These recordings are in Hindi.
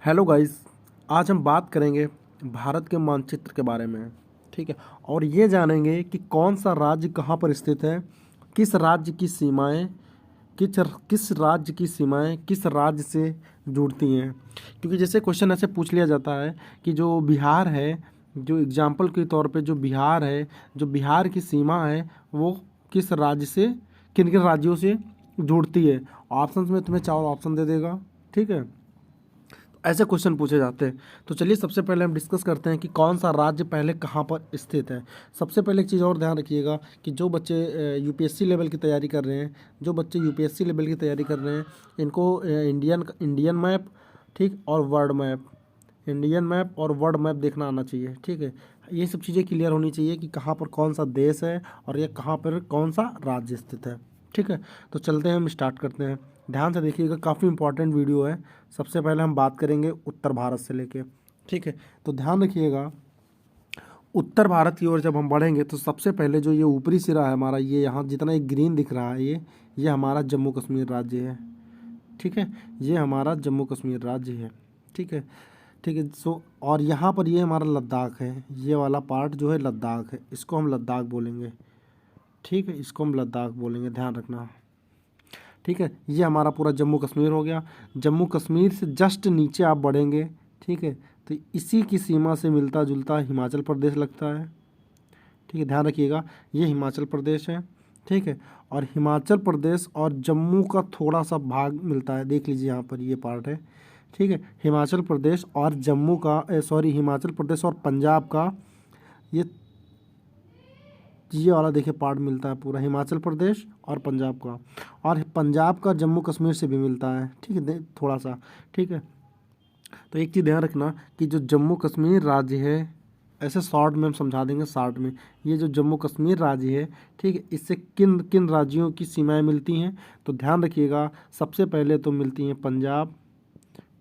Hello guys. आज हम बात करेंगे भारत के मानचित्र के बारे में। ठीक है। और ये जानेंगे कि कौन सा राज्य कहाँ पर स्थित है, किस राज्य की सीमाएं किस राज्य की सीमाएं किस राज्य से जुड़ती हैं। क्योंकि जैसे क्वेश्चन ऐसे पूछ लिया जाता है कि जो बिहार है, जो एग्जाम्पल के तौर पे जो बिहार है, जो बिहार की सीमा है वो किस राज्य से, किन किन राज्यों से जुड़ती है। ऑप्शन में तुम्हें 4 ऑप्शन दे देगा। ठीक है। ऐसे क्वेश्चन पूछे जाते हैं। तो चलिए सबसे पहले हम डिस्कस करते हैं कि कौन सा राज्य पहले कहाँ पर स्थित है। सबसे पहले एक चीज़ और ध्यान रखिएगा कि जो बच्चे यूपीएससी लेवल की तैयारी कर रहे हैं, इनको इंडियन मैप, ठीक, और वर्ल्ड मैप देखना आना चाहिए। ठीक है। ये सब चीज़ें क्लियर होनी चाहिए कि कहाँ पर कौन सा देश है और ये कहाँ पर कौन सा राज्य स्थित है। ठीक है। तो चलते हैं, हम स्टार्ट करते हैं। ध्यान से देखिएगा, काफ़ी इंपॉर्टेंट वीडियो है। सबसे पहले हम बात करेंगे उत्तर भारत से लेके। ठीक है। तो ध्यान रखिएगा, उत्तर भारत की ओर जब हम बढ़ेंगे तो सबसे पहले जो ये ऊपरी सिरा है हमारा, ये यहाँ जितना एक ग्रीन दिख रहा है, ये हमारा जम्मू कश्मीर राज्य है। ठीक है। ये हमारा जम्मू कश्मीर राज्य है। ठीक है। ठीक है। और यहाँ पर ये हमारा लद्दाख है। ये वाला पार्ट जो है लद्दाख है, इसको हम लद्दाख बोलेंगे। ठीक है, इसको हम लद्दाख बोलेंगे, ध्यान रखना। ठीक है। ये हमारा पूरा जम्मू कश्मीर हो गया। जम्मू कश्मीर से जस्ट नीचे आप बढ़ेंगे, ठीक है, तो इसी की सीमा से मिलता जुलता हिमाचल प्रदेश लगता है। ठीक है, ध्यान रखिएगा, ये हिमाचल प्रदेश है। ठीक है। और हिमाचल प्रदेश और जम्मू का थोड़ा सा भाग मिलता है, देख लीजिए यहाँ पर ये पार्ट है। ठीक है। हिमाचल प्रदेश और जम्मू का हिमाचल प्रदेश और पंजाब का ये वाला देखिए पार्ट मिलता है, पूरा हिमाचल प्रदेश और पंजाब का, और पंजाब का जम्मू कश्मीर से भी मिलता है। ठीक है, थोड़ा सा। ठीक है। तो एक चीज़ ध्यान रखना कि जो जम्मू कश्मीर राज्य है, ऐसे शॉर्ट में हम समझा देंगे, शॉर्ट में, ये जो जम्मू कश्मीर राज्य है, ठीक है, इससे किन किन राज्यों की सीमाएं मिलती हैं। तो ध्यान रखिएगा, सबसे पहले तो मिलती हैं पंजाब।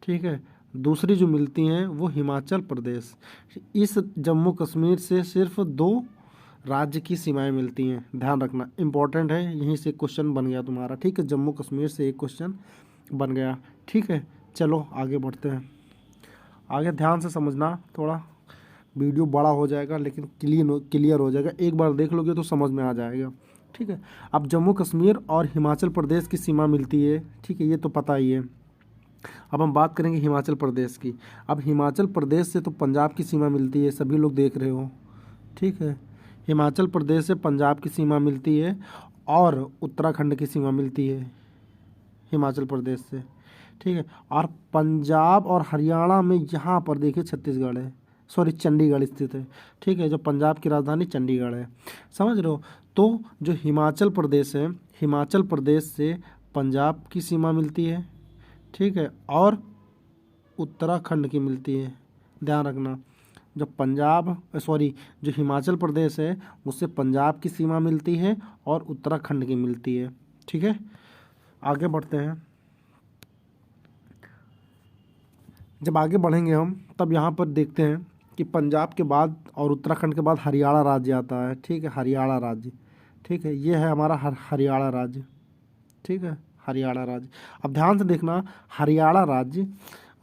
ठीक है। दूसरी जो मिलती हैं वो हिमाचल प्रदेश। इस जम्मू कश्मीर से सिर्फ 2 राज्य की सीमाएं मिलती हैं, ध्यान रखना, इंपॉर्टेंट है। यहीं से क्वेश्चन बन गया तुम्हारा। ठीक है, जम्मू कश्मीर से एक क्वेश्चन बन गया। ठीक है। चलो आगे बढ़ते हैं। आगे ध्यान से समझना, थोड़ा वीडियो बड़ा हो जाएगा लेकिन क्लियर हो जाएगा, एक बार देख लोगे तो समझ में आ जाएगा। ठीक है। अब जम्मू कश्मीर और हिमाचल प्रदेश की सीमा मिलती है, ठीक है, ये तो पता ही है। अब हम बात करेंगे हिमाचल प्रदेश की। अब हिमाचल प्रदेश से तो पंजाब की सीमा मिलती है, सभी लोग देख रहे हो। ठीक है। हिमाचल प्रदेश से पंजाब की सीमा मिलती है और उत्तराखंड की सीमा मिलती है हिमाचल प्रदेश से। ठीक है। और पंजाब और हरियाणा में यहाँ पर देखिए छत्तीसगढ़ है, चंडीगढ़ स्थित है। ठीक है। जो पंजाब की राजधानी चंडीगढ़ है, समझ रहे हो। तो जो हिमाचल प्रदेश है, हिमाचल प्रदेश से पंजाब की सीमा मिलती है, ठीक है, और उत्तराखंड की मिलती है, ध्यान रखना। जो हिमाचल प्रदेश है उससे पंजाब की सीमा मिलती है और उत्तराखंड की मिलती है। ठीक है। आगे बढ़ते हैं। जब आगे बढ़ेंगे हम, तब यहाँ पर देखते हैं कि पंजाब के बाद और उत्तराखंड के बाद हरियाणा राज्य आता है। ठीक है, हरियाणा राज्य। ठीक है, ये है हमारा हरियाणा राज्य। ठीक है, हरियाणा राज्य। अब ध्यान से देखना, हरियाणा राज्य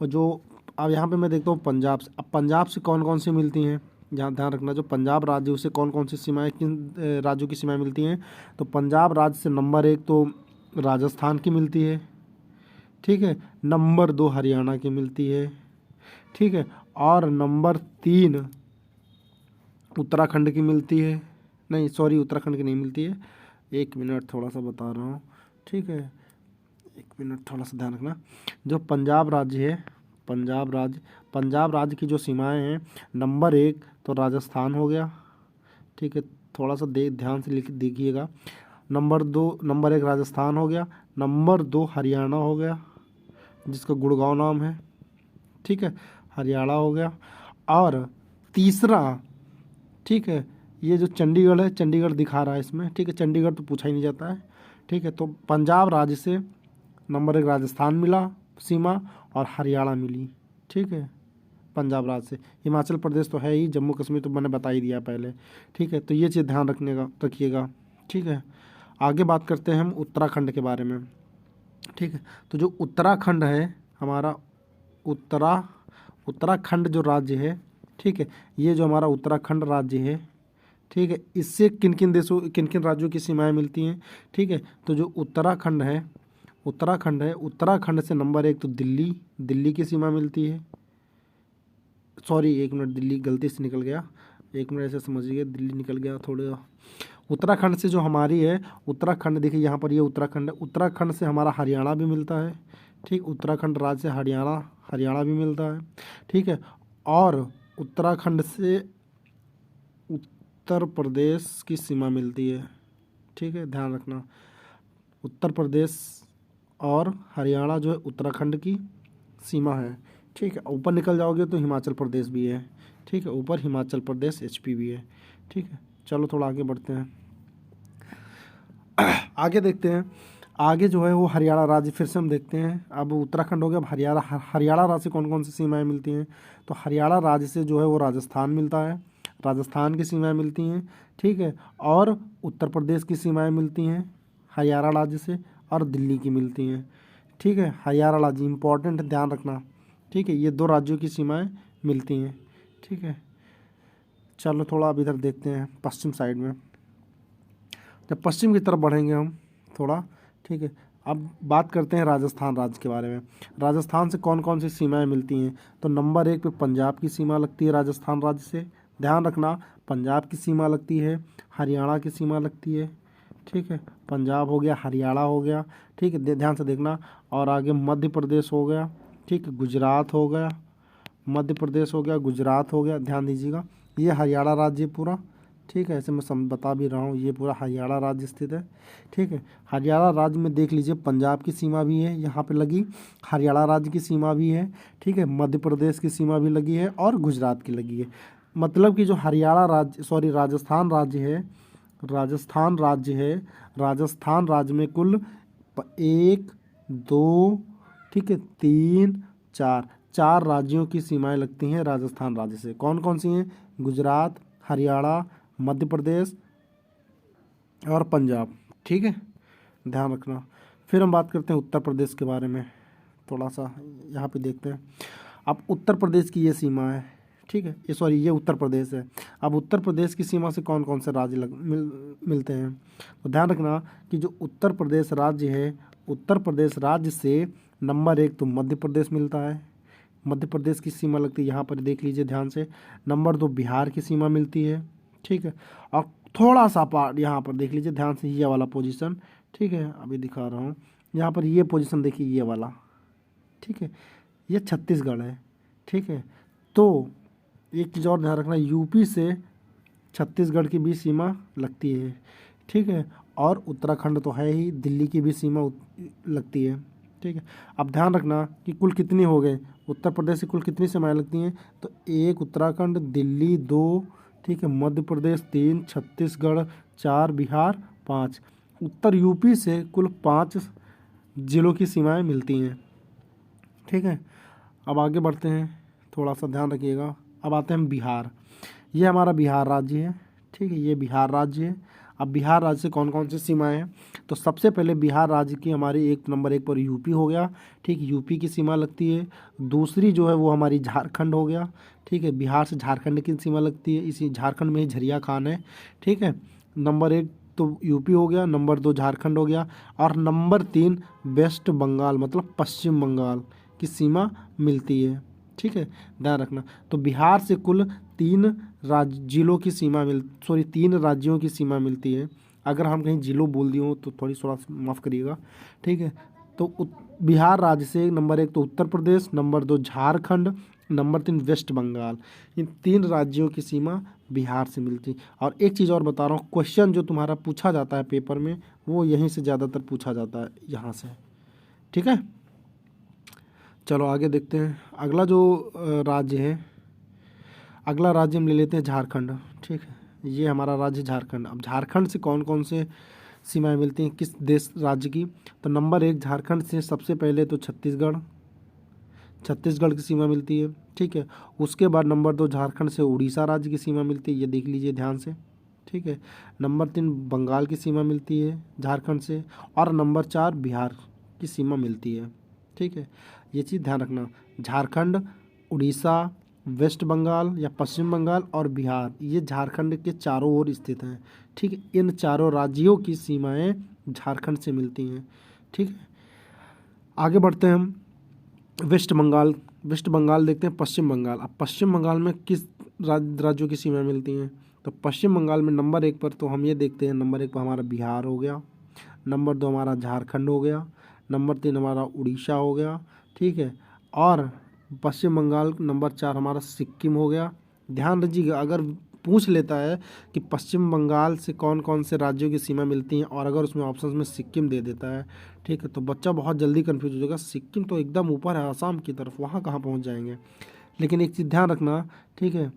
और जो, अब यहाँ पे मैं देखता हूँ पंजाब से, अब पंजाब से कौन कौन सी मिलती हैं, यहाँ ध्यान रखना, जो पंजाब राज्य उससे कौन कौन सी सीमाएं, किन राज्यों की सीमाएं मिलती हैं। तो पंजाब राज्य से नंबर 1 तो राजस्थान की मिलती है। ठीक है। नंबर 2 हरियाणा की मिलती है। ठीक है। और नंबर 3 उत्तराखंड की मिलती है। नहीं, उत्तराखंड की नहीं मिलती है। 1 मिनट, थोड़ा सा बता रहा हूँ। ठीक है, 1 मिनट, थोड़ा सा ध्यान रखना। जो पंजाब राज्य है, पंजाब राज्य की जो सीमाएं हैं, नंबर 1 तो राजस्थान हो गया। ठीक है, थोड़ा सा ध्यान से देखिएगा। नंबर 1 राजस्थान हो गया, नंबर 2 हरियाणा हो गया, जिसका गुड़गांव नाम है। ठीक है, हरियाणा हो गया। और तीसरा, ठीक है, ये जो चंडीगढ़ है, चंडीगढ़ दिखा रहा है इसमें। ठीक है, चंडीगढ़ तो पूछा ही नहीं जाता है। ठीक है। तो पंजाब राज्य से नंबर 1 राजस्थान मिला सीमा, और हरियाणा मिली। ठीक है, पंजाब राज्य से। हिमाचल प्रदेश तो है ही, जम्मू कश्मीर तो मैंने बता ही दिया पहले। ठीक है। तो ये चीज़ ध्यान रखिएगा। ठीक है। आगे बात करते हैं हम उत्तराखंड के बारे में। ठीक है। तो जो उत्तराखंड है हमारा, उत्तराखंड जो राज्य है, ठीक है, ये जो हमारा उत्तराखंड राज्य है, ठीक है, इससे किन किन राज्यों की सीमाएं मिलती हैं, ठीक है। तो जो उत्तराखंड है, उत्तराखंड से नंबर 1 तो दिल्ली की सीमा मिलती है। सॉरी, एक मिनट, दिल्ली गलती से निकल गया, एक मिनट, ऐसे समझिए, दिल्ली निकल गया थोड़ा। उत्तराखंड से जो हमारी है, उत्तराखंड देखिए यहाँ पर, ये उत्तराखंड है, उत्तराखंड से हमारा हरियाणा भी मिलता है, ठीक, उत्तराखंड राज्य से हरियाणा भी मिलता है, ठीक है। और उत्तराखंड से उत्तर प्रदेश की सीमा मिलती है, ठीक है, ध्यान रखना। उत्तर प्रदेश और हरियाणा जो है उत्तराखंड की सीमा है, ठीक है। ऊपर निकल जाओगे तो हिमाचल प्रदेश भी है, ठीक है, ऊपर हिमाचल प्रदेश HP भी है, ठीक है। चलो थोड़ा आगे बढ़ते हैं, आगे देखते हैं। आगे जो है वो हरियाणा राज्य, फिर से हम देखते हैं। अब उत्तराखंड हो गया, अब हरियाणा राज्य से कौन कौन सी सीमाएं मिलती हैं। तो हरियाणा राज्य से जो है वो राजस्थान मिलता है, राजस्थान की सीमाएं मिलती हैं, ठीक है। और उत्तर प्रदेश की सीमाएं मिलती हैं हरियाणा राज्य से, और दिल्ली की मिलती हैं, ठीक है। हरियाणा राज्य इंपॉर्टेंट है, ध्यान रखना, ठीक है। ये 2 राज्यों की सीमाएं मिलती हैं, ठीक है। चलो थोड़ा अब इधर देखते हैं पश्चिम साइड में। जब पश्चिम की तरफ बढ़ेंगे हम थोड़ा, ठीक है। अब बात करते हैं राजस्थान राज्य के बारे में। राजस्थान से कौन कौन सी सीमाएं मिलती हैं। तो नंबर 1 पे पंजाब की सीमा लगती है राजस्थान राज्य से, ध्यान रखना, पंजाब की सीमा लगती है, हरियाणा की सीमा लगती है, ठीक है। पंजाब हो गया, हरियाणा हो गया, ठीक है, ध्यान से देखना। और आगे मध्य प्रदेश हो गया, ठीक है, गुजरात हो गया, मध्य प्रदेश हो गया, गुजरात हो गया, ध्यान दीजिएगा। ये हरियाणा राज्य पूरा, ठीक है, ऐसे मैं बता भी रहा हूँ, ये पूरा हरियाणा राज्य स्थित है, ठीक है। हरियाणा राज्य में देख लीजिए, पंजाब की सीमा भी है यहाँ पे लगी, हरियाणा राज्य की सीमा भी है, ठीक है, मध्य प्रदेश की सीमा भी लगी है, और गुजरात की लगी है। मतलब कि जो राजस्थान राज्य है, राजस्थान राज्य में कुल 1 2, ठीक है, 3 4 राज्यों की सीमाएं लगती हैं राजस्थान राज्य से। कौन कौन सी हैं। गुजरात, हरियाणा, मध्य प्रदेश और पंजाब, ठीक है, ध्यान रखना। फिर हम बात करते हैं उत्तर प्रदेश के बारे में, थोड़ा सा यहाँ पे देखते हैं। अब उत्तर प्रदेश की ये सीमा है, ठीक है, ये उत्तर प्रदेश है। अब उत्तर प्रदेश की सीमा से कौन कौन से राज्य मिलते हैं। तो ध्यान रखना कि जो उत्तर प्रदेश राज्य है, उत्तर प्रदेश राज्य से नंबर 1 तो मध्य प्रदेश मिलता है, मध्य प्रदेश की सीमा लगती है, यहाँ पर देख लीजिए ध्यान से। नंबर 2 बिहार की सीमा मिलती है, ठीक है। और थोड़ा सा पार्ट यहाँ पर देख लीजिए ध्यान से, ये वाला पोजीशन, ठीक है, अभी दिखा रहा हूँ, यहाँ पर ये पोजीशन देखिए, ये वाला, ठीक है, ये छत्तीसगढ़ है, ठीक है। तो एक चीज़ और ध्यान रखना, यूपी से छत्तीसगढ़ की भी सीमा लगती है, ठीक है। और उत्तराखंड तो है ही, दिल्ली की भी सीमा लगती है, ठीक है। अब ध्यान रखना कि कुल कितनी हो गए, उत्तर प्रदेश से कुल कितनी सीमाएं लगती हैं। तो 1 उत्तराखंड, दिल्ली 2, ठीक है, मध्य प्रदेश 3, छत्तीसगढ़ 4, बिहार 5, उत्तर यूपी से कुल 5 जिलों की सीमाएं मिलती हैं, ठीक है। अब आगे बढ़ते हैं, थोड़ा सा ध्यान रखिएगा। अब आते हैं बिहार, ये हमारा बिहार राज्य है, ठीक है, ये बिहार राज्य है। अब बिहार राज्य से कौन कौन सी सीमाएं हैं। तो सबसे पहले बिहार राज्य की हमारी नंबर 1 पर यूपी हो गया, ठीक, यूपी की सीमा लगती है। दूसरी जो है वो हमारी झारखंड हो गया, ठीक है, बिहार से झारखंड की सीमा लगती है, इसी झारखंड में ही झरिया खान है, ठीक है। नंबर 1 तो यूपी हो गया, नंबर 2 झारखंड हो गया, और नंबर 3 वेस्ट बंगाल मतलब पश्चिम बंगाल की सीमा मिलती है, ठीक है, ध्यान रखना। तो बिहार से कुल 3 जिलों की सीमा 3 राज्यों की सीमा मिलती है। अगर हम कहीं जिलों बोल दिए हो तो थोड़ा माफ़ करिएगा, ठीक है। तो बिहार राज्य से नंबर 1 तो Uttar Pradesh, number 2 Jharkhand, number 3 West Bengal, इन 3 राज्यों की सीमा बिहार से मिलती। और एक चीज़ और बता रहा हूँ, क्वेश्चन जो तुम्हारा पूछा जाता है पेपर में वो यहीं से ज़्यादातर पूछा जाता है, यहाँ से, ठीक है। चलो आगे देखते हैं। अगला जो राज्य है, अगला राज्य हम ले लेते हैं झारखंड, ठीक है, ये हमारा राज्य झारखंड। अब झारखंड से कौन कौन से सीमाएं मिलती हैं किस देश राज्य की। तो नंबर 1 झारखंड से सबसे पहले तो छत्तीसगढ़ की सीमा मिलती है, ठीक है। उसके बाद नंबर 2 झारखंड से उड़ीसा राज्य की सीमा मिलती है, ये देख लीजिए ध्यान से, ठीक है। नंबर 3 बंगाल की सीमा मिलती है झारखंड से, और नंबर 4 बिहार की सीमा मिलती है, ठीक है, ये चीज़ ध्यान रखना। झारखंड, उड़ीसा, वेस्ट बंगाल या पश्चिम बंगाल और बिहार, ये झारखंड के चारों ओर स्थित हैं। ठीक है, इन चारों राज्यों की सीमाएं झारखंड से मिलती हैं। ठीक है, आगे बढ़ते हैं हम। वेस्ट बंगाल देखते हैं, पश्चिम बंगाल। अब पश्चिम बंगाल में किस राज्यों की सीमाएं मिलती हैं? तो पश्चिम बंगाल में नंबर 1 पर तो हम ये देखते हैं, नंबर 1 पर हमारा बिहार हो गया, नंबर 2 हमारा झारखंड हो गया, नंबर 3 हमारा उड़ीसा हो गया। ठीक है, और पश्चिम बंगाल नंबर 4 हमारा सिक्किम हो गया। ध्यान रखिएगा, अगर पूछ लेता है कि पश्चिम बंगाल से कौन कौन से राज्यों की सीमा मिलती हैं और अगर उसमें ऑप्शन में सिक्किम दे देता है, ठीक है, तो बच्चा बहुत जल्दी कन्फ्यूज हो जाएगा। सिक्किम तो एकदम ऊपर है, आसाम की तरफ, वहाँ कहाँ पहुँच जाएंगे। लेकिन एक चीज़ ध्यान रखना, ठीक है,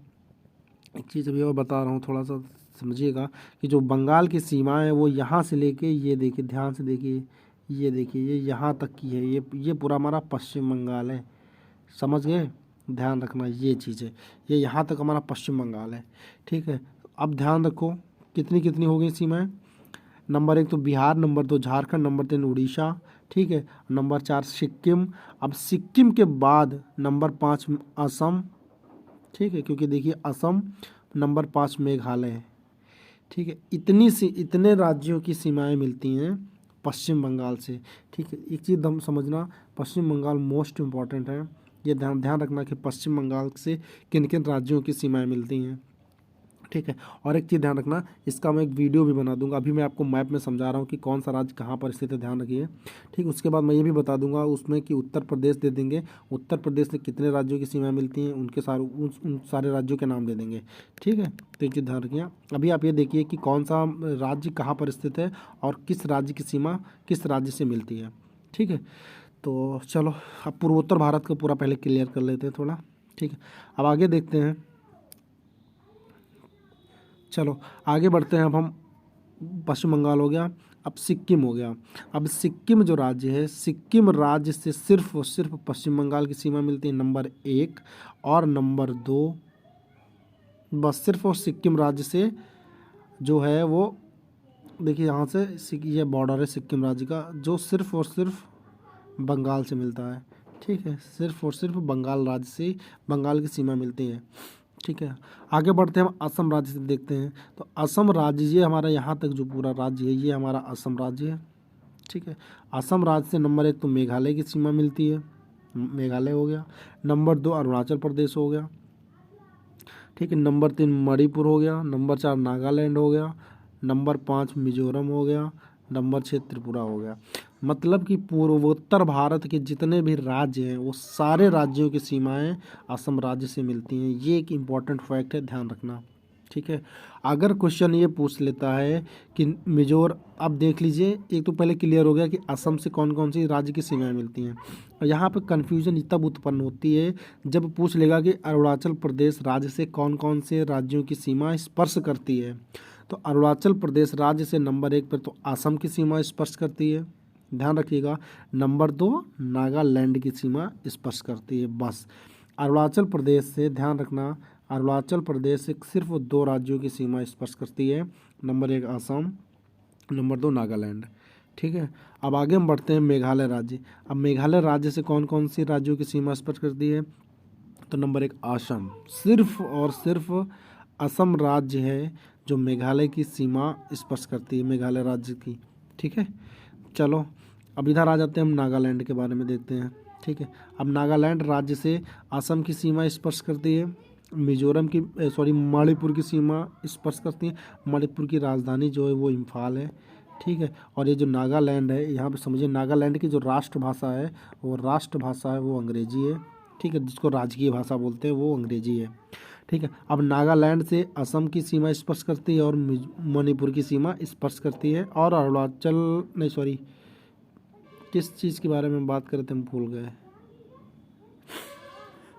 एक चीज़ अभी और बता रहा हूँ, थोड़ा सा समझिएगा कि जो बंगाल की सीमा है वो यहाँ से लेके, ये देखिए, ध्यान से देखिए, ये देखिए, ये यहाँ तक की है। ये पूरा हमारा पश्चिम बंगाल है, समझ गए? ध्यान रखना ये चीज़ है, ये यहाँ तक हमारा पश्चिम बंगाल है। ठीक है, अब ध्यान रखो कितनी कितनी हो गई सीमाएँ। नंबर 1 तो बिहार, नंबर 2 झारखंड, नंबर 3 उड़ीसा, ठीक है, नंबर 4 सिक्किम। अब सिक्किम के बाद नंबर 5 असम, ठीक है, क्योंकि देखिए असम, नंबर 5 मेघालय है। ठीक है, इतने राज्यों की सीमाएं मिलती हैं पश्चिम बंगाल से। ठीक है, एक चीज़ हम समझना, पश्चिम बंगाल मोस्ट इम्पॉर्टेंट है। ये ध्यान रखना कि पश्चिम बंगाल से किन किन राज्यों की सीमाएं मिलती हैं। ठीक है, और एक चीज़ ध्यान रखना, इसका मैं एक वीडियो भी बना दूंगा। अभी मैं आपको मैप में समझा रहा हूँ कि कौन सा राज्य कहाँ पर स्थित है, ध्यान रखिए। ठीक, उसके बाद मैं ये भी बता दूंगा उसमें कि उत्तर प्रदेश दे देंगे, उत्तर प्रदेश से कितने राज्यों की सीमाएं मिलती हैं, उनके उन सारे राज्यों के नाम दे देंगे। ठीक है, तो एक चीज़ ध्यान रखिए। अभी आप ये देखिए कि कौन सा राज्य कहाँ पर स्थित है और किस राज्य की सीमा किस राज्य से मिलती है। ठीक है, तो चलो अब पूर्वोत्तर भारत का पूरा पहले क्लियर कर लेते हैं थोड़ा। ठीक है, अब आगे देखते हैं, चलो आगे बढ़ते हैं। अब हम, पश्चिम बंगाल हो गया, अब सिक्किम हो गया। अब सिक्किम जो राज्य है, सिक्किम राज्य से सिर्फ और सिर्फ पश्चिम बंगाल की सीमा मिलती है, नंबर 1 और नंबर 2, बस सिर्फ और सिक्किम राज्य से जो है वो, देखिए यहाँ से ये बॉर्डर है सिक्किम राज्य का, जो सिर्फ और सिर्फ बंगाल से मिलता है। ठीक है, सिर्फ और सिर्फ बंगाल राज्य से बंगाल की सीमा मिलती है। ठीक है, आगे बढ़ते हैं, हम असम राज्य से देखते हैं। तो असम राज्य, ये हमारा यहाँ तक जो पूरा राज्य है ये हमारा असम राज्य है। ठीक है, असम राज्य से नंबर 1 तो मेघालय की सीमा मिलती है, मेघालय हो गया, नंबर 2 अरुणाचल प्रदेश हो गया, ठीक है, नंबर 3 मणिपुर हो गया, नंबर 4 नागालैंड हो गया, नंबर 5 मिजोरम हो गया, नंबर 6 त्रिपुरा हो गया। मतलब कि पूर्वोत्तर भारत के जितने भी राज्य हैं वो सारे राज्यों की सीमाएं असम राज्य से मिलती हैं। ये एक इम्पॉर्टेंट फैक्ट है, ध्यान रखना। ठीक है, अगर क्वेश्चन ये पूछ लेता है कि अब देख लीजिए, एक तो पहले क्लियर हो गया कि असम से कौन कौन सी राज्य की सीमाएं मिलती हैं, और यहाँ पे कन्फ्यूजन तब उत्पन्न होती है जब पूछ लेगा कि अरुणाचल प्रदेश राज्य से कौन कौन से राज्यों की सीमा स्पर्श करती है। तो अरुणाचल प्रदेश राज्य से नंबर 1 पर तो असम की सीमा स्पर्श करती है, ध्यान रखिएगा। नंबर 2 नागालैंड की सीमा स्पर्श करती है। बस अरुणाचल प्रदेश से, ध्यान रखना, अरुणाचल प्रदेश से सिर्फ 2 राज्यों की सीमा स्पर्श करती है, नंबर 1 असम, नंबर 2 नागालैंड। ठीक है, अब आगे हम बढ़ते हैं मेघालय राज्य। अब मेघालय राज्य से कौन कौन सी राज्यों की सीमा स्पर्श करती है? तो नंबर 1 असम, सिर्फ और सिर्फ असम राज्य है जो मेघालय की सीमा स्पर्श करती है, मेघालय राज्य की। ठीक है, चलो अब इधर आ जाते हैं, हम नागालैंड के बारे में देखते हैं। ठीक है, अब नागालैंड राज्य से असम की सीमा स्पर्श करती है, मिजोरम की मणिपुर की सीमा स्पर्श करती है। मणिपुर की राजधानी जो है वो इम्फाल है। ठीक है, और ये जो नागालैंड है, यहाँ पे समझिए नागालैंड की जो राष्ट्रभाषा है वो अंग्रेजी है। ठीक है, जिसको राजकीय भाषा बोलते हैं वो अंग्रेजी है। ठीक है, अब नागालैंड से असम की सीमा स्पर्श करती है और मणिपुर की सीमा स्पर्श करती है, और किस चीज़ के बारे में बात कर रहे थे, हम भूल गए,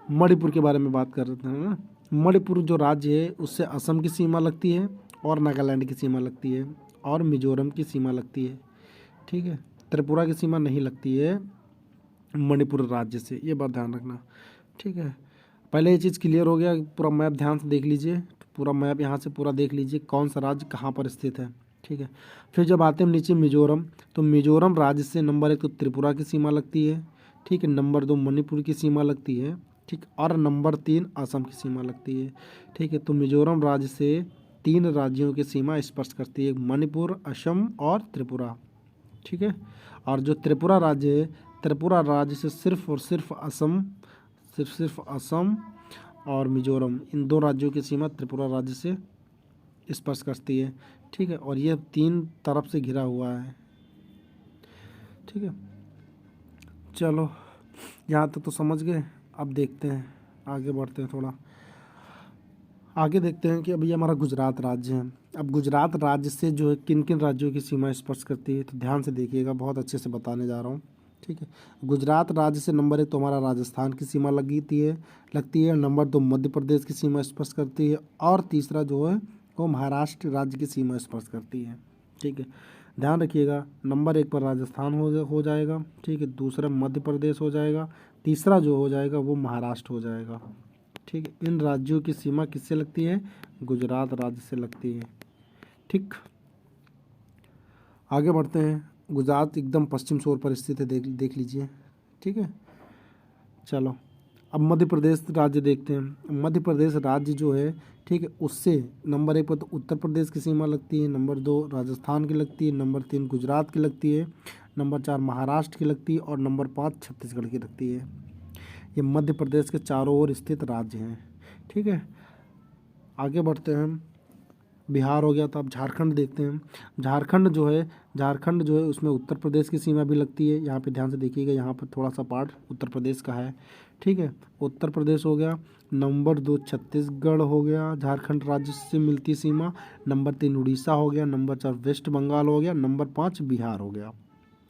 मणिपुर के बारे में बात कर रहे थे ना। मणिपुर जो राज्य है उससे असम की सीमा लगती है और नागालैंड की सीमा लगती है और मिजोरम की सीमा लगती है। ठीक है, त्रिपुरा की सीमा नहीं लगती है मणिपुर राज्य से, ये बात ध्यान रखना। ठीक है, पहले ये चीज़ क्लियर हो गया। पूरा मैप ध्यान से देख लीजिए, पूरा मैप यहाँ से पूरा देख लीजिए कौन सा राज्य कहाँ पर स्थित है। ठीक है, फिर जब आते हैं नीचे मिजोरम, तो मिजोरम राज्य से नंबर 1 तो त्रिपुरा की सीमा लगती है। ठीक है। नंबर 2 मणिपुर की सीमा लगती है, ठीक। और नंबर 3 असम की सीमा लगती है, ठीक है। तो मिजोरम राज्य से 3 राज्यों की सीमा स्पर्श करती है, मणिपुर, असम और त्रिपुरा, ठीक है। और जो त्रिपुरा राज्य है, त्रिपुरा राज्य से सिर्फ और सिर्फ असम, सिर्फ असम और मिजोरम, इन 2 राज्यों की सीमा त्रिपुरा राज्य से स्पर्श करती है, ठीक है। और ये 3 तरफ से घिरा हुआ है, ठीक है। चलो यहाँ तक तो समझ गए। अब देखते हैं, आगे बढ़ते हैं, थोड़ा आगे देखते हैं कि अभी हमारा गुजरात राज्य है। अब गुजरात राज्य से जो है किन किन राज्यों की सीमा स्पर्श करती है, तो ध्यान से देखिएगा, बहुत अच्छे से बताने जा रहा हूँ, ठीक है। गुजरात राज्य से नंबर 1 तो हमारा राजस्थान की सीमा लगती है। नंबर 2 मध्य प्रदेश की सीमा स्पर्श करती है, और तीसरा जो है वो महाराष्ट्र राज्य की सीमा स्पर्श करती है, ठीक है। ध्यान रखिएगा, नंबर 1 पर राजस्थान हो जाएगा, ठीक है। दूसरा मध्य प्रदेश हो जाएगा, तीसरा जो हो जाएगा वो महाराष्ट्र हो जाएगा, ठीक है। इन राज्यों की सीमा किससे लगती है? गुजरात राज्य से लगती है, ठीक। आगे बढ़ते हैं। गुजरात एकदम पश्चिम छोर पर स्थित है, देख लीजिए, ठीक है। चलो अब मध्य प्रदेश राज्य देखते हैं। मध्य प्रदेश राज्य जो है, ठीक है, उससे नंबर 1 पर तो उत्तर प्रदेश की सीमा लगती है, नंबर 2 राजस्थान की लगती है, नंबर 3 गुजरात की लगती है, नंबर 4 महाराष्ट्र की लगती है, और नंबर 5 छत्तीसगढ़ की लगती है। ये मध्य प्रदेश के चारों ओर स्थित राज्य हैं, ठीक है। आगे बढ़ते हैं। बिहार हो गया, तो अब झारखंड देखते हैं। झारखंड जो है उसमें उत्तर प्रदेश की सीमा भी लगती है। यहाँ पे ध्यान से देखिएगा, यहाँ पर थोड़ा सा पार्ट उत्तर प्रदेश का है, ठीक है। उत्तर प्रदेश हो गया। नंबर 2 छत्तीसगढ़ हो गया, झारखंड राज्य से मिलती सीमा। नंबर 3 उड़ीसा हो गया, नंबर 4 वेस्ट बंगाल हो गया, नंबर 5 बिहार हो गया,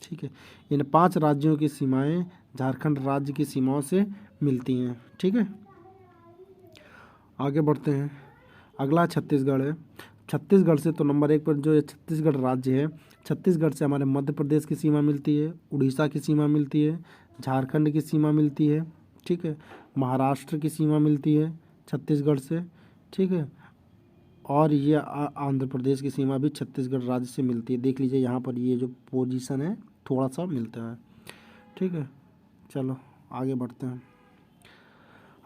ठीक है। इन 5 राज्यों की सीमाएं झारखंड राज्य की सीमाओं से मिलती हैं, ठीक है। आगे बढ़ते हैं। अगला छत्तीसगढ़ है। छत्तीसगढ़ से तो नंबर 1 पर जो है छत्तीसगढ़ राज्य है, छत्तीसगढ़ से हमारे मध्य प्रदेश की सीमा मिलती है, उड़ीसा की सीमा मिलती है, झारखंड की सीमा मिलती है, ठीक है। महाराष्ट्र की सीमा मिलती है छत्तीसगढ़ से, ठीक है। और ये आंध्र प्रदेश की सीमा भी छत्तीसगढ़ राज्य से मिलती है। देख लीजिए यहाँ पर ये जो पोजीशन है थोड़ा सा मिलता है, ठीक है। चलो आगे बढ़ते हैं।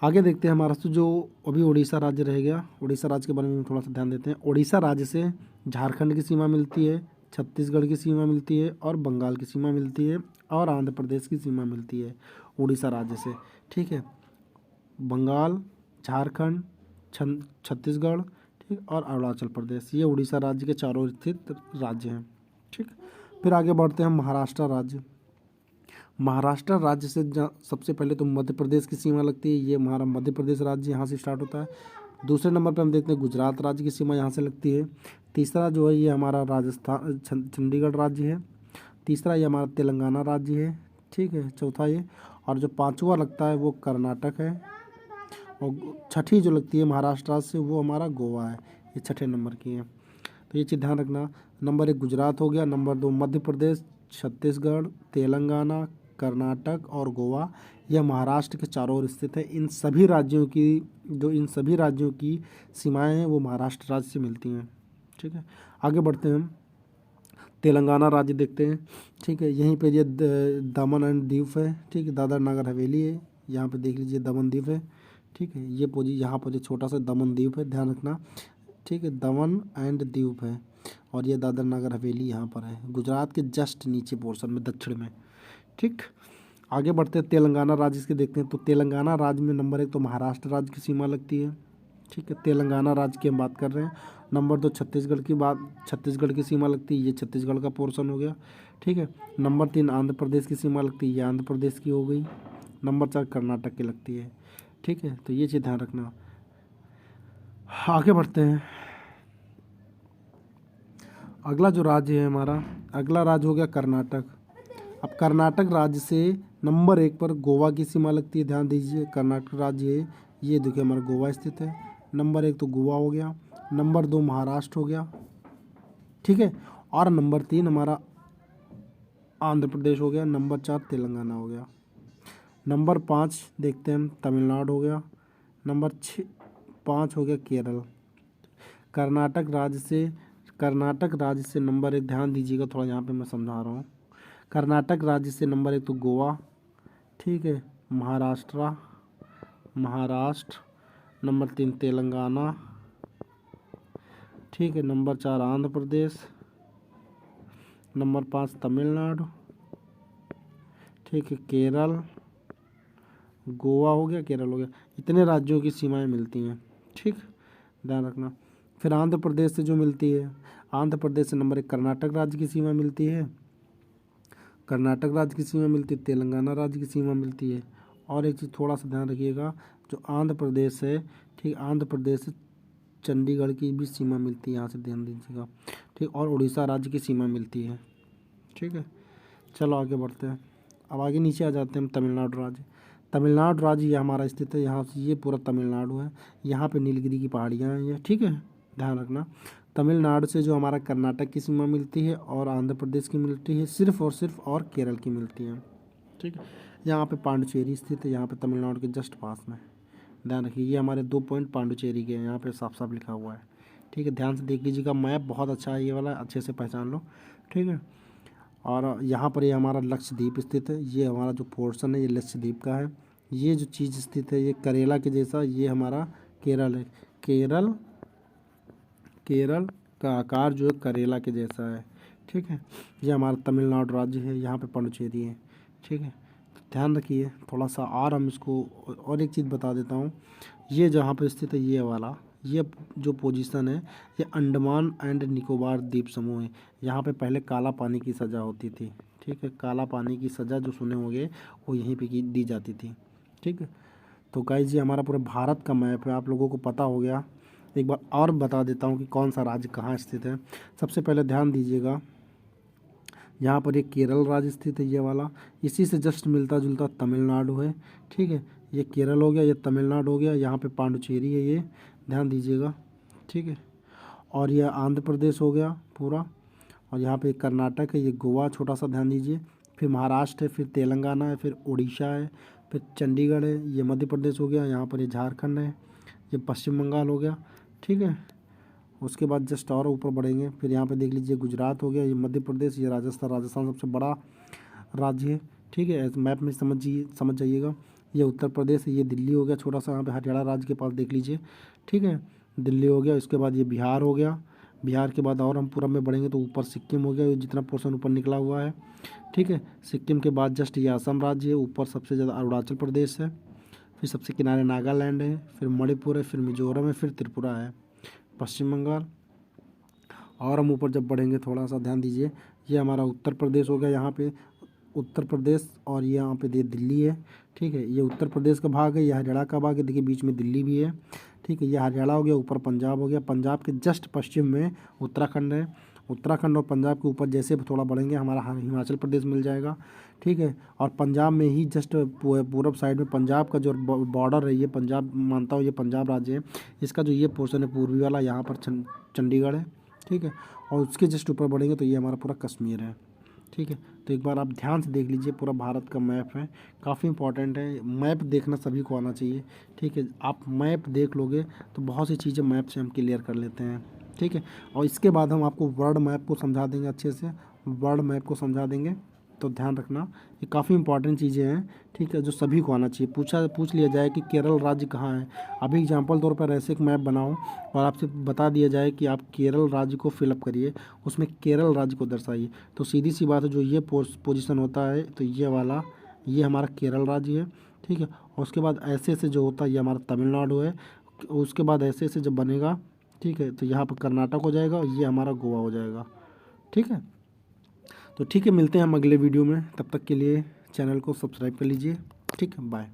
आगे देखते हैं महाराष्ट्र, जो अभी उड़ीसा राज्य रह गया। उड़ीसा राज्य के बारे में थोड़ा सा ध्यान देते हैं। उड़ीसा राज्य से झारखंड की सीमा मिलती है, छत्तीसगढ़ की सीमा मिलती है, और बंगाल की सीमा मिलती है, और आंध्र प्रदेश की सीमा मिलती है उड़ीसा राज्य से, ठीक है। बंगाल, झारखंड, छत्तीसगढ़, ठीक, और अरुणाचल प्रदेश, ये उड़ीसा राज्य के चारों स्थित राज्य हैं, ठीक। फिर आगे बढ़ते हैं महाराष्ट्र राज्य। महाराष्ट्र राज्य से सबसे पहले तो मध्य प्रदेश की सीमा लगती है, ये हमारा मध्य प्रदेश राज्य यहाँ से स्टार्ट होता है। दूसरे नंबर पे हम देखते हैं गुजरात राज्य की सीमा यहाँ से लगती है। तीसरा जो है ये हमारा राजस्थान चंडीगढ़ राज्य है। तीसरा ये हमारा तेलंगाना राज्य है, ठीक है। चौथा ये, और जो 5वां लगता है वो कर्नाटक है, और छठी जो लगती है महाराष्ट्र राज्य से वो हमारा गोवा है, ये छठे नंबर की है। तो ये चीज़ ध्यान रखना। नंबर 1 गुजरात हो गया, नंबर 2 मध्य प्रदेश, छत्तीसगढ़, तेलंगाना, कर्नाटक और गोवा, यह महाराष्ट्र के चारों ओर स्थित है। इन सभी राज्यों की सीमाएं हैं वो महाराष्ट्र राज्य से मिलती हैं, ठीक है। आगे बढ़ते हैं हम। तेलंगाना राज्य देखते हैं, ठीक है। यहीं पे ये दमन एंड दीव है, ठीक है। दादर नगर हवेली है, यहाँ पे देख लीजिए दमन दीव है, ठीक है। ये यहाँ पर जो छोटा सा दमन दीव है, ध्यान रखना, ठीक है। दमन एंड दीव है, और ये दादर नगर हवेली यहाँ पर है, गुजरात के जस्ट नीचे पोर्शन में, दक्षिण में, ठीक। आगे बढ़ते हैं तेलंगाना राज्य के देखते हैं। तो तेलंगाना राज्य में नंबर 1 तो महाराष्ट्र राज्य की सीमा लगती है, ठीक है। तेलंगाना राज्य की हम बात कर रहे हैं। नंबर 2 छत्तीसगढ़ की सीमा लगती है, ये छत्तीसगढ़ का पोर्शन हो गया, ठीक है। नंबर 3 आंध्र प्रदेश की सीमा लगती है, ये आंध्र प्रदेश की हो गई। नंबर 4 कर्नाटक की लगती है, ठीक है। तो ये चीज़ ध्यान रखना। आगे बढ़ते हैं। अगला जो राज्य है हमारा, अगला राज्य हो गया कर्नाटक। अब कर्नाटक राज्य से नंबर 1 पर गोवा की सीमा लगती है, ध्यान दीजिए। कर्नाटक राज्य है, ये देखिए हमारा गोवा स्थित है। नंबर 1 तो गोवा हो गया, नंबर 2 महाराष्ट्र हो गया, ठीक है। और नंबर 3 हमारा आंध्र प्रदेश हो गया, नंबर 4 तेलंगाना हो गया। नंबर 5 देखते हैं, तमिलनाडु हो गया। नंबर 5 हो गया केरल। कर्नाटक राज्य से नंबर 1, ध्यान दीजिएगा थोड़ा, यहाँ पे मैं समझा रहा हूँ। कर्नाटक राज्य से नंबर 1 तो गोवा, ठीक है। महाराष्ट्र। नंबर 3 तेलंगाना। ठीक है। नंबर 4 आंध्र प्रदेश। नंबर 5 तमिलनाडु। ठीक है। केरल, गोवा हो गया, केरल हो गया। इतने राज्यों की सीमाएं मिलती हैं। ठीक, ध्यान रखना। फिर आंध्र प्रदेश से जो मिलती है, आंध्र प्रदेश से नंबर 1 कर्नाटक राज्य की सीमा मिलती है। कर्नाटक राज्य की सीमा मिलती है, तेलंगाना राज्य की सीमा मिलती है। और एक चीज़ थोड़ा सा ध्यान रखिएगा, जो आंध्र प्रदेश है, ठीक, आंध्र प्रदेश से चंडीगढ़ की भी सीमा मिलती है, यहाँ से ध्यान दीजिएगा। ठीक, और उड़ीसा राज्य की सीमा मिलती है। ठीक है, चलो आगे बढ़ते हैं। अब आगे नीचे आ जाते हैं हम। तमिलनाडु राज्य। तमिलनाडु राज्य ये हमारा स्थित है, यहाँ से ये पूरा तमिलनाडु है। यहाँ पे नीलगिरी की पहाड़ियाँ हैं ये। ठीक है, ध्यान रखना। तमिलनाडु से जो हमारा कर्नाटक की सीमा मिलती है और आंध्र प्रदेश की मिलती है सिर्फ और केरल की मिलती है। ठीक है, यहाँ पे पांडुचेरी स्थित है, यहाँ पे तमिलनाडु के जस्ट पास में। ध्यान रखिए, ये हमारे 2 पॉइंट पांडुचेरी के हैं, यहाँ पे साफ साफ लिखा हुआ है। ठीक है, ध्यान से देख लीजिएगा, मैप बहुत अच्छा है ये वाला, अच्छे से पहचान लो। ठीक है, और यहाँ पर ये हमारा लक्षद्वीप स्थित है। ये हमारा जो पोर्शन है ये लक्षद्वीप का है। ये जो चीज़ स्थित है ये करेला के जैसा, ये हमारा केरल है। केरल का आकार जो है करेला के जैसा है। ठीक है, ये हमारा तमिलनाडु राज्य है, यहाँ पे पांडुचेरी है। ठीक है, ध्यान रखिए थोड़ा सा। और हम इसको और एक चीज़ बता देता हूँ, ये जहाँ पे स्थित है ये वाला, ये जो पोजीशन है ये अंडमान एंड निकोबार द्वीप समूह है। यहाँ पे पहले काला पानी की सज़ा होती थी। ठीक है, काला पानी की सज़ा जो सुने होंगे वो यहीं पे दी जाती थी। ठीक है, तो गाइस ये हमारा पूरे भारत का मैप है, आप लोगों को पता हो गया। एक बार और बता देता हूँ कि कौन सा राज्य कहाँ स्थित है। सबसे पहले ध्यान दीजिएगा, यहाँ पर एक केरल राज्य स्थित है ये वाला, इसी से जस्ट मिलता जुलता तमिलनाडु है। ठीक है, ये केरल हो गया, ये तमिलनाडु हो गया, यहाँ पे पांडुचेरी है ये, ध्यान दीजिएगा। ठीक है, और यह आंध्र प्रदेश हो गया पूरा, और यहाँ पे कर्नाटक है, ये गोवा छोटा सा ध्यान दीजिए। फिर महाराष्ट्र है, फिर तेलंगाना है, फिर उड़ीसा है, फिर चंडीगढ़ है, ये मध्य प्रदेश हो गया। यहाँ पर ये झारखंड है, ये पश्चिम बंगाल हो गया। ठीक है, उसके बाद जस्ट और ऊपर बढ़ेंगे, फिर यहाँ पे देख लीजिए गुजरात हो गया, ये मध्य प्रदेश, ये राजस्थान सबसे बड़ा राज्य है। ठीक है, मैप में समझ जाइएगा। ये उत्तर प्रदेश है, ये दिल्ली हो गया छोटा सा, यहाँ पे हरियाणा राज्य के पास देख लीजिए। ठीक है, दिल्ली हो गया। उसके बाद ये बिहार हो गया, बिहार के बाद और हम पूरब में बढ़ेंगे तो ऊपर सिक्किम हो गया, जितना पोर्शन ऊपर निकला हुआ है। ठीक है, सिक्किम के बाद जस्ट ये असम राज्य है, ऊपर सबसे ज़्यादा अरुणाचल प्रदेश है, फिर सबसे किनारे नागालैंड है, फिर मणिपुर है, फिर मिजोरम है, फिर त्रिपुरा है, पश्चिम बंगाल। और हम ऊपर जब बढ़ेंगे थोड़ा सा ध्यान दीजिए, ये हमारा उत्तर प्रदेश हो गया, यहाँ पे उत्तर प्रदेश, और ये यहाँ पे दिल्ली है। ठीक है, ये उत्तर प्रदेश का भाग है, ये हरियाणा का भाग है, देखिए बीच में दिल्ली भी है। ठीक है, ये हरियाणा हो गया, ऊपर पंजाब हो गया, पंजाब के जस्ट पश्चिम में उत्तराखंड है। उत्तराखंड और पंजाब के ऊपर जैसे थोड़ा बढ़ेंगे हमारा हिमाचल प्रदेश मिल जाएगा। ठीक है, और पंजाब में ही जस्ट पूरब साइड में पंजाब का जो बॉर्डर है, ये पंजाब मानता हूँ, ये पंजाब राज्य है। इसका जो ये पोर्शन है पूर्वी वाला, यहाँ पर चंडीगढ़ है। ठीक है, और उसके जस्ट ऊपर बढ़ेंगे तो ये हमारा पूरा कश्मीर है। ठीक है, तो एक बार आप ध्यान से देख लीजिए, पूरा भारत का मैप है, काफ़ी इंपॉर्टेंट है। मैप देखना सभी को आना चाहिए। ठीक है, आप मैप देख लोगे तो बहुत सी चीज़ें मैप से हम क्लियर कर लेते हैं। ठीक है, और इसके बाद हम आपको वर्ल्ड मैप को समझा देंगे, अच्छे से वर्ल्ड मैप को समझा देंगे। तो ध्यान रखना, ये काफ़ी इंपॉर्टेंट चीज़ें हैं। ठीक है, जो सभी को आना चाहिए। पूछ लिया जाए कि केरल राज्य कहाँ है, अभी एग्जांपल तौर पर ऐसे एक मैप बनाओ और आपसे बता दिया जाए कि आप केरल राज्य को फिलअप करिए, उसमें केरल राज्य को दर्शाइए, तो सीधी सी बात है, जो ये पोजीशन होता है तो ये वाला, ये हमारा केरल राज्य है। ठीक है, और उसके बाद ऐसे ऐसे जो होता है ये हमारा तमिलनाडु है। उसके बाद ऐसे ऐसे जब बनेगा, ठीक है, तो यहाँ पर कर्नाटक हो जाएगा और ये हमारा गोवा हो जाएगा। ठीक है, तो ठीक है, मिलते हैं हम अगले वीडियो में, तब तक के लिए चैनल को सब्सक्राइब कर लीजिए। ठीक है, बाय।